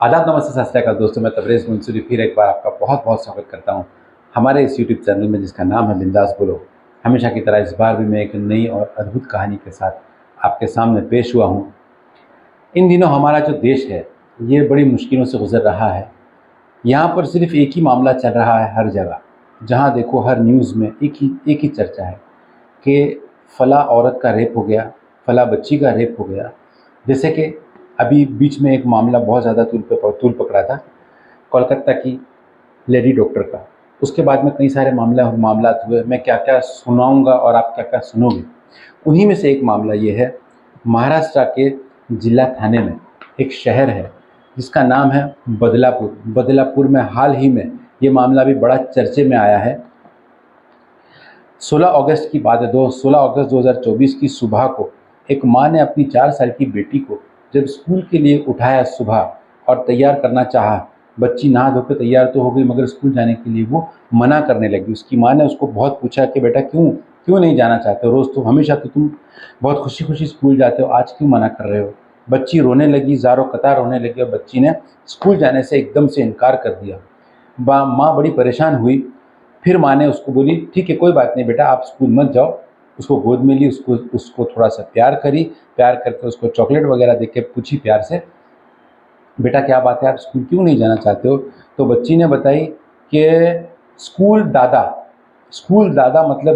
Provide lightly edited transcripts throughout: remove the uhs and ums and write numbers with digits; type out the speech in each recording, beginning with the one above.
आदाब, नमस्ते, सत श्री अकाल दोस्तों। मैं तबरेज़ मंसूरी फिर एक बार आपका बहुत बहुत स्वागत करता हूं हमारे इस यूट्यूब चैनल में जिसका नाम है बिंदास बोलो। हमेशा की तरह इस बार भी मैं एक नई और अद्भुत कहानी के साथ आपके सामने पेश हुआ हूं। इन दिनों हमारा जो देश है ये बड़ी मुश्किलों से गुजर रहा है। यहाँ पर सिर्फ एक ही मामला चल रहा है हर जगह। जहाँ देखो हर न्यूज़ में एक ही चर्चा है कि फला औरत का रेप हो गया, फला बच्ची का रेप हो गया। जैसे कि अभी बीच में एक मामला बहुत ज़्यादा तूल पकड़ा था, कोलकाता की लेडी डॉक्टर का। उसके बाद में कई सारे मामलात हुए। मैं क्या-क्या सुनाऊँगा और आप क्या-क्या सुनोगे। उन्हीं में से एक मामला ये है, महाराष्ट्र के जिला थाने में एक शहर है जिसका नाम है बदलापुर। बदलापुर में हाल ही में ये मामला भी बड़ा चर्चे में आया है। 16 अगस्त की बात है। 16 अगस्त 2024 की सुबह को एक माँ ने अपनी 4 साल की बेटी को जब स्कूल के लिए उठाया सुबह और तैयार करना चाहा, बच्ची नहा धो के तैयार तो हो गई मगर स्कूल जाने के लिए वो मना करने लगी। उसकी माँ ने उसको बहुत पूछा कि बेटा क्यों क्यों नहीं जाना चाहते हो? रोज़ तो हमेशा तो तुम बहुत खुशी-खुशी स्कूल जाते हो, आज क्यों मना कर रहे हो? बच्ची रोने लगी, ज़ारो-कतार रोने लगी और बच्ची ने स्कूल जाने से एकदम से इनकार कर दिया। माँ बड़ी परेशान हुई। फिर माँ ने उसको बोली, ठीक है कोई बात नहीं बेटा, आप स्कूल मत जाओ। उसको गोद में ली, उसको थोड़ा सा प्यार करी। प्यार करके उसको चॉकलेट वगैरह दे के पूछी प्यार से, बेटा क्या बात है, आप स्कूल क्यों नहीं जाना चाहते हो? तो बच्ची ने बताई कि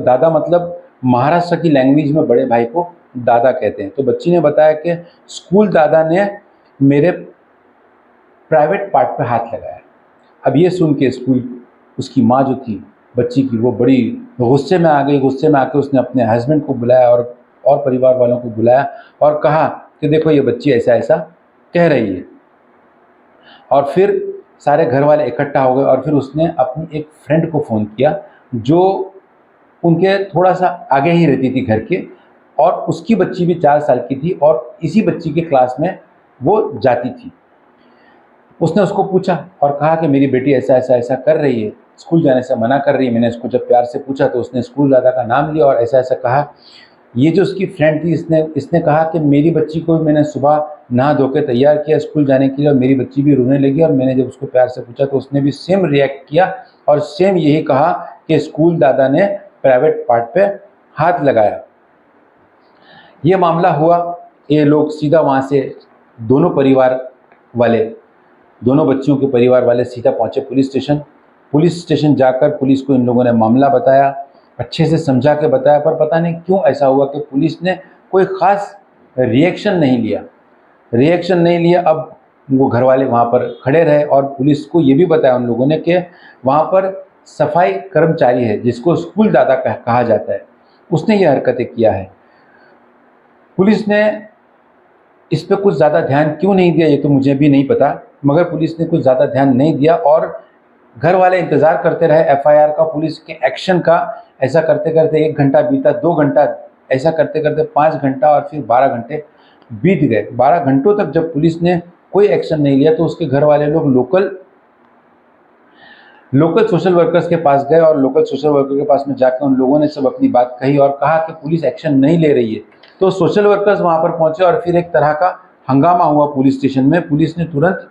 दादा मतलब महाराष्ट्र की लैंग्वेज में बड़े भाई को दादा कहते हैं। तो बच्ची ने बताया कि स्कूल दादा ने मेरे प्राइवेट पार्ट पे हाथ लगाया। अब ये सुन के उसकी माँ जो थी बच्ची की, वो बड़ी गुस्से में आ गई। गुस्से में आके उसने अपने हस्बैंड को बुलाया और परिवार वालों को बुलाया और कहा कि देखो ये बच्ची ऐसा ऐसा कह रही है। और फिर सारे घर वाले इकट्ठा हो गए और फिर उसने अपनी एक फ्रेंड को फ़ोन किया जो उनके थोड़ा सा आगे ही रहती थी घर के, और उसकी बच्ची भी 4 साल की थी और इसी बच्ची के क्लास में वो जाती थी। उसने उसको पूछा और कहा कि मेरी बेटी ऐसा ऐसा ऐसा कर रही है, स्कूल जाने से मना कर रही है। मैंने इसको जब प्यार से पूछा तो उसने स्कूल दादा का नाम लिया और ऐसा ऐसा कहा। ये जो उसकी फ्रेंड थी इसने कहा कि मेरी बच्ची को मैंने सुबह नहा धो के तैयार किया स्कूल जाने के लिए और मेरी बच्ची भी रोने लगी, और मैंने जब उसको प्यार से पूछा तो उसने भी सेम रिएक्ट किया और सेम यही कहा कि स्कूल दादा ने प्राइवेट पार्ट पे हाथ लगाया। ये मामला हुआ। ये लोग सीधा वहाँ से वाले दोनों बच्चियों के परिवार वाले सीधा पहुँचे पुलिस स्टेशन जाकर पुलिस को इन लोगों ने मामला बताया, अच्छे से समझा के बताया। पर पता नहीं क्यों ऐसा हुआ कि पुलिस ने कोई ख़ास रिएक्शन नहीं लिया। अब वो घर वाले वहाँ पर खड़े रहे और पुलिस को ये भी बताया उन लोगों ने कि वहाँ पर सफाई कर्मचारी है जिसको स्कूल दादा कहा जाता है, उसने ये हरकतें किया है। पुलिस ने इस पे कुछ ज़्यादा ध्यान क्यों नहीं दिया ये तो मुझे भी नहीं पता, मगर पुलिस ने कुछ ज़्यादा ध्यान नहीं दिया और घर वाले इंतज़ार करते रहे एफआईआर का, पुलिस के एक्शन का। ऐसा करते करते 1 घंटा बीता, 2 घंटा, ऐसा करते करते 5 घंटा और फिर 12 घंटे बीत गए। 12 घंटों तक जब पुलिस ने कोई एक्शन नहीं लिया तो उसके घर वाले लोग लोकल सोशल वर्कर्स के पास गए और लोकल सोशल वर्कर के पास में जाकर उन लोगों ने सब अपनी बात कही और कहा कि पुलिस एक्शन नहीं ले रही है। तो सोशल वर्कर्स वहाँ पर पहुँचे और फिर एक तरह का हंगामा हुआ पुलिस स्टेशन में। पुलिस ने तुरंत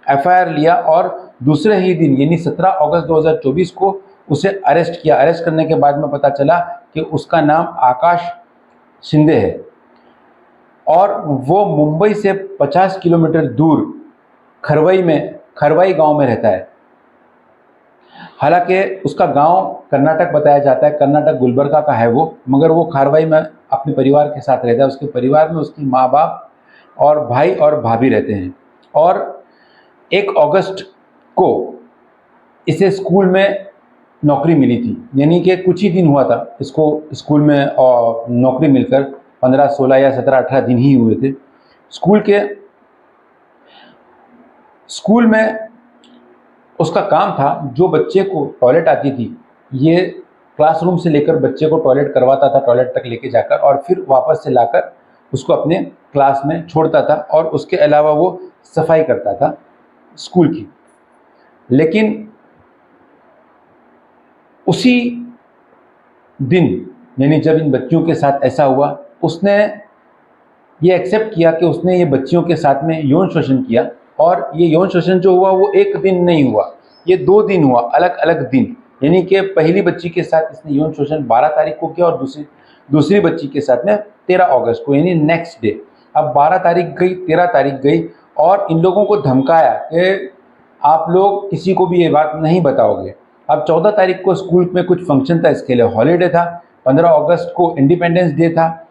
एफआईआर लिया और दूसरे ही दिन यानी 17 अगस्त 2024 को उसे अरेस्ट किया। अरेस्ट करने के बाद में पता चला कि उसका नाम आकाश शिंदे है और वो मुंबई से 50 किलोमीटर दूर खरवाई गांव में रहता है। हालांकि उसका गांव कर्नाटक बताया जाता है, कर्नाटक गुलबर्गा का है वो, मगर वो खरवाई में अपने परिवार के साथ रहता है। उसके परिवार में उसकी माँ बाप और भाई और भाभी रहते हैं। और 1 अगस्त को इसे स्कूल में नौकरी मिली थी, यानी कि कुछ ही दिन हुआ था इसको स्कूल में नौकरी मिलकर। 15, 16 या 17, 18 दिन ही हुए थे। स्कूल में उसका काम था, जो बच्चे को टॉयलेट आती थी ये क्लासरूम से लेकर बच्चे को टॉयलेट करवाता था, टॉयलेट तक लेके जाकर, और फिर वापस से लाकर उसको अपने क्लास में छोड़ता था और उसके अलावा वो सफाई करता था स्कूल की। लेकिन उसी दिन यानी जब इन बच्चियों के साथ ऐसा हुआ, उसने ये एक्सेप्ट किया कि उसने ये बच्चियों के साथ में यौन शोषण किया और ये यौन शोषण जो हुआ वो एक दिन नहीं हुआ, ये 2 दिन हुआ, अलग अलग दिन। यानी कि पहली बच्ची के साथ इसने यौन शोषण 12 तारीख को किया और दूसरी बच्ची के साथ में 13 अगस्त को, यानी नेक्स्ट डे। अब 12 तारीख गई, 13 तारीख गई और इन लोगों को धमकाया कि आप लोग किसी को भी ये बात नहीं बताओगे। अब 14 तारीख को स्कूल में कुछ फंक्शन था, इसके लिए हॉलीडे था। 15 अगस्त को इंडिपेंडेंस डे था।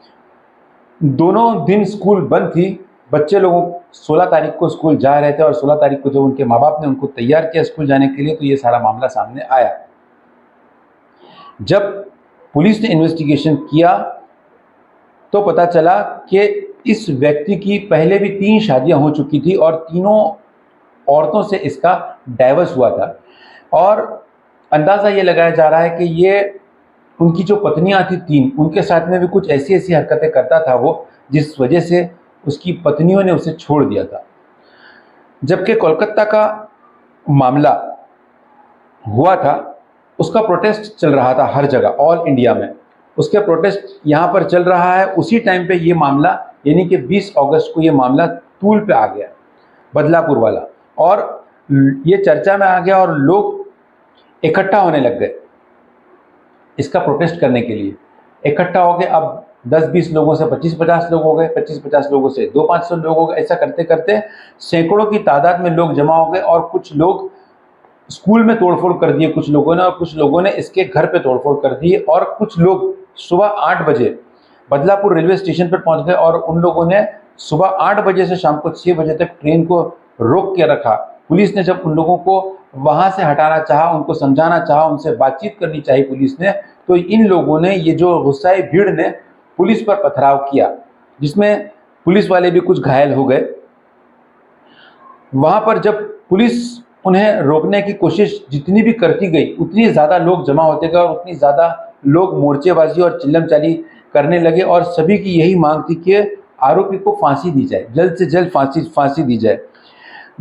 दोनों दिन स्कूल बंद थी। बच्चे लोगों 16 तारीख को स्कूल जा रहे थे और 16 तारीख को जब उनके माँ बाप ने उनको तैयार किया स्कूल जाने के लिए, तो ये सारा मामला सामने आया। जब पुलिस ने इन्वेस्टिगेशन किया तो पता चला कि इस व्यक्ति की पहले भी 3 शादियां हो चुकी थी और तीनों औरतों से इसका डाइवोर्स हुआ था। और अंदाज़ा ये लगाया जा रहा है कि ये उनकी जो पत्नियां थी 3, उनके साथ में भी कुछ ऐसी ऐसी हरकतें करता था वो, जिस वजह से उसकी पत्नियों ने उसे छोड़ दिया था। जबकि कोलकाता का मामला हुआ था, उसका प्रोटेस्ट चल रहा था हर जगह, ऑल इंडिया में उसके प्रोटेस्ट यहाँ पर चल रहा है। उसी टाइम पे ये मामला, यानी कि 20 अगस्त को ये मामला तूल पे आ गया, बदलापुर वाला, और ये चर्चा में आ गया और लोग इकट्ठा होने लग गए इसका प्रोटेस्ट करने के लिए। इकट्ठा हो गए, अब 10-20 लोगों से 25-50 लोग हो गए, 25-50 लोगों से 200-500 लोग हो गए। ऐसा करते करते सैकड़ों की तादाद में लोग जमा हो गए और कुछ लोग स्कूल में तोड़फोड़ कर दिए कुछ लोगों ने, और कुछ लोगों ने इसके घर पे तोड़फोड़ कर दिए। और कुछ लोग सुबह 8 बजे बदलापुर रेलवे स्टेशन पर पहुंच गए और उन लोगों ने सुबह 8 बजे से शाम को 6 बजे तक ट्रेन को रोक के रखा। पुलिस ने जब उन लोगों को वहां से हटाना चाहा, उनको समझाना चाहा, उनसे बातचीत करनी चाहिए पुलिस ने, तो इन लोगों ने, ये जो गुस्साई भीड़ ने पुलिस पर पथराव किया, जिसमें पुलिस वाले भी कुछ घायल हो गए। वहां पर जब पुलिस उन्हें रोकने की कोशिश जितनी भी करती गई, उतनी ज़्यादा लोग जमा होते गए और उतनी ज़्यादा लोग मोर्चेबाजी और चिल्लम-चाली करने लगे। और सभी की यही मांग थी कि आरोपी को फांसी दी जाए, जल्द से जल्द फांसी दी जाए।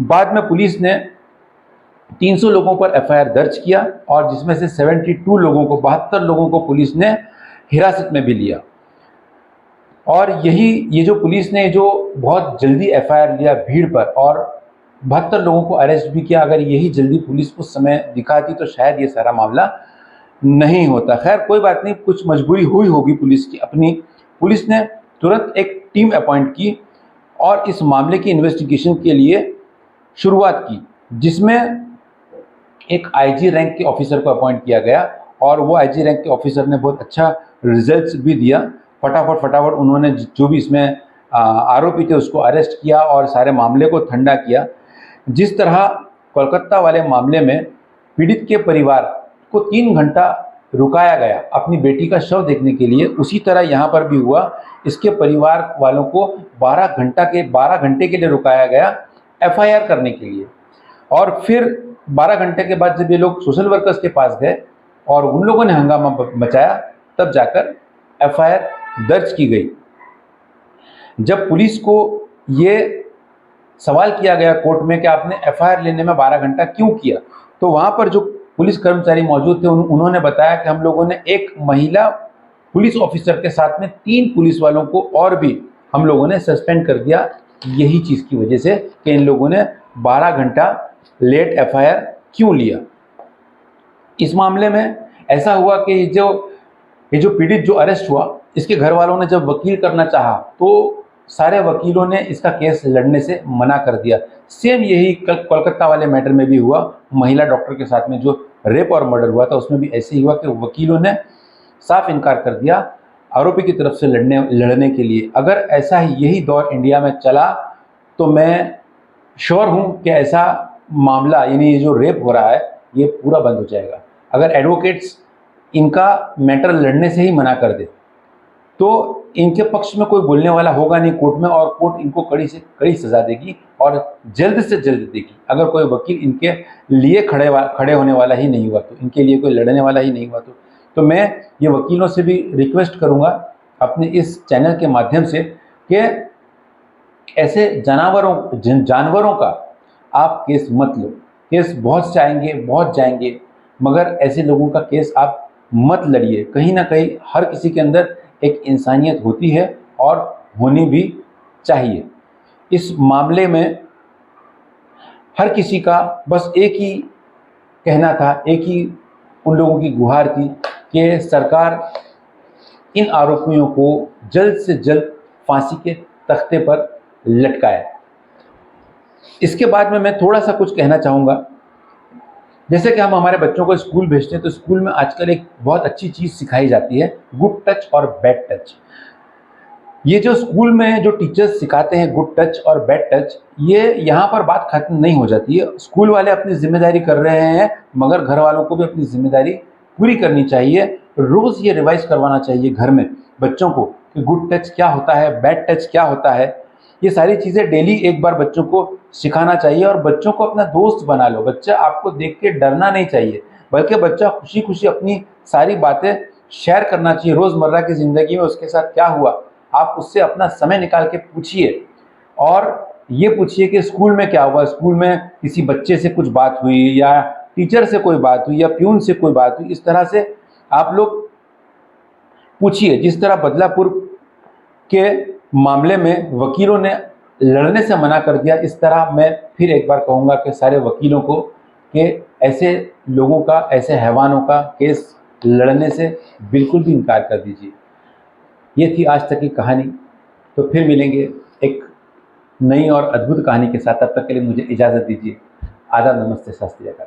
बाद में पुलिस ने 300 लोगों पर एफआईआर दर्ज किया और जिसमें से 72 लोगों को, 72 लोगों को पुलिस ने हिरासत में भी लिया। और ये जो पुलिस ने जो बहुत जल्दी एफआईआर लिया भीड़ पर और 72 लोगों को अरेस्ट भी किया, अगर यही जल्दी पुलिस उस समय दिखाती तो शायद ये सारा मामला नहीं होता। खैर कोई बात नहीं, कुछ मजबूरी हुई होगी पुलिस की अपनी। पुलिस ने तुरंत एक टीम अपॉइंट की और इस मामले की इन्वेस्टिगेशन के लिए शुरुआत की, जिसमें एक आईजी रैंक के ऑफिसर को अपॉइंट किया गया और वो आईजी रैंक के ऑफिसर ने बहुत अच्छा रिजल्ट्स भी दिया। फटाफट उन्होंने जो भी इसमें आरोपी थे उसको अरेस्ट किया और सारे मामले को ठंडा किया। जिस तरह कोलकाता वाले मामले में पीड़ित के परिवार को 3 घंटा रुकाया गया अपनी बेटी का शव देखने के लिए, उसी तरह यहाँ पर भी हुआ। इसके परिवार वालों को 12 घंटे के लिए रुकाया गया एफआईआर करने के लिए। और फिर 12 घंटे के बाद जब ये लोग सोशल वर्कर्स के पास गए और उन लोगों ने हंगामा मचाया, तब जाकर एफआईआर दर्ज की गई। जब पुलिस को ये सवाल किया गया कोर्ट में कि आपने एफआईआर लेने में 12 घंटा क्यों किया, तो वहाँ पर जो पुलिस कर्मचारी मौजूद थे उन्होंने बताया कि हम लोगों ने एक महिला पुलिस ऑफिसर के साथ में 3 पुलिस वालों को और भी हम लोगों ने सस्पेंड कर दिया, यही चीज़ की वजह से कि इन लोगों ने 12 घंटा लेट एफआईआर क्यों लिया। इस मामले में ऐसा हुआ कि ये जो पीड़ित जो अरेस्ट हुआ, इसके घर वालों ने जब वकील करना चाहा तो सारे वकीलों ने इसका केस लड़ने से मना कर दिया। सेम यही कोलकाता वाले मैटर में भी हुआ, महिला डॉक्टर के साथ में जो रेप और मर्डर हुआ था उसमें भी ऐसे ही हुआ कि वकीलों ने साफ इनकार कर दिया आरोपी की तरफ से लड़ने के लिए। अगर ऐसा ही यही दौर इंडिया में चला तो मैं श्योर हूँ कि ऐसा मामला, यानी ये जो रेप हो रहा है, ये पूरा बंद हो जाएगा। अगर एडवोकेट्स इनका मैटर लड़ने से ही मना कर दे तो इनके पक्ष में कोई बोलने वाला होगा नहीं कोर्ट में, और कोर्ट इनको कड़ी से कड़ी सज़ा देगी और जल्द से जल्द देगी। अगर कोई वकील इनके लिए खड़े होने वाला ही नहीं हुआ, तो इनके लिए कोई लड़ने वाला ही नहीं हुआ, तो मैं ये वकीलों से भी रिक्वेस्ट करूँगा अपने इस चैनल के माध्यम से कि ऐसे जानवरों का आप केस मत लो। केस बहुत से आएंगे, बहुत जाएंगे, मगर ऐसे लोगों का केस आप मत लड़िए। कहीं ना कहीं हर किसी के अंदर एक इंसानियत होती है और होनी भी चाहिए। इस मामले में हर किसी का बस एक ही कहना था, एक ही उन लोगों की गुहार थी कि सरकार इन आरोपियों को जल्द से जल्द फांसी के तख्ते पर लटकाए। इसके बाद में मैं थोड़ा सा कुछ कहना चाहूँगा। जैसे कि हम हमारे बच्चों को स्कूल भेजते हैं तो स्कूल में आजकल एक बहुत अच्छी चीज़ सिखाई जाती है, गुड टच और बैड टच। ये जो स्कूल में जो टीचर्स सिखाते हैं गुड टच और बैड टच, ये यहाँ पर बात खत्म नहीं हो जाती है। स्कूल वाले अपनी जिम्मेदारी कर रहे हैं, मगर घर वालों को भी अपनी जिम्मेदारी पूरी करनी चाहिए। रोज़ ये रिवाइज करवाना चाहिए घर में बच्चों को कि गुड टच क्या होता है, बैड टच क्या होता है। ये सारी चीज़ें डेली एक बार बच्चों को सिखाना चाहिए और बच्चों को अपना दोस्त बना लो। बच्चा आपको देख के डरना नहीं चाहिए, बल्कि बच्चा खुशी खुशी अपनी सारी बातें शेयर करना चाहिए। रोज़मर्रा की ज़िंदगी में उसके साथ क्या हुआ, आप उससे अपना समय निकाल के पूछिए। और ये पूछिए कि स्कूल में क्या हुआ, स्कूल में किसी बच्चे से कुछ बात हुई या टीचर से कोई बात हुई या प्यून से कोई बात हुई। इस तरह से आप लोग पूछिए। जिस तरह बदलापुर के मामले में वकीलों ने लड़ने से मना कर दिया, इस तरह मैं फिर एक बार कहूँगा कि सारे वकीलों को कि ऐसे लोगों का, ऐसे हैवानों का केस लड़ने से बिल्कुल भी इनकार कर दीजिए। ये थी आज तक की कहानी। तो फिर मिलेंगे एक नई और अद्भुत कहानी के साथ। तब तक के लिए मुझे इजाज़त दीजिए। आदाब, नमस्ते, सत श्री अकाल।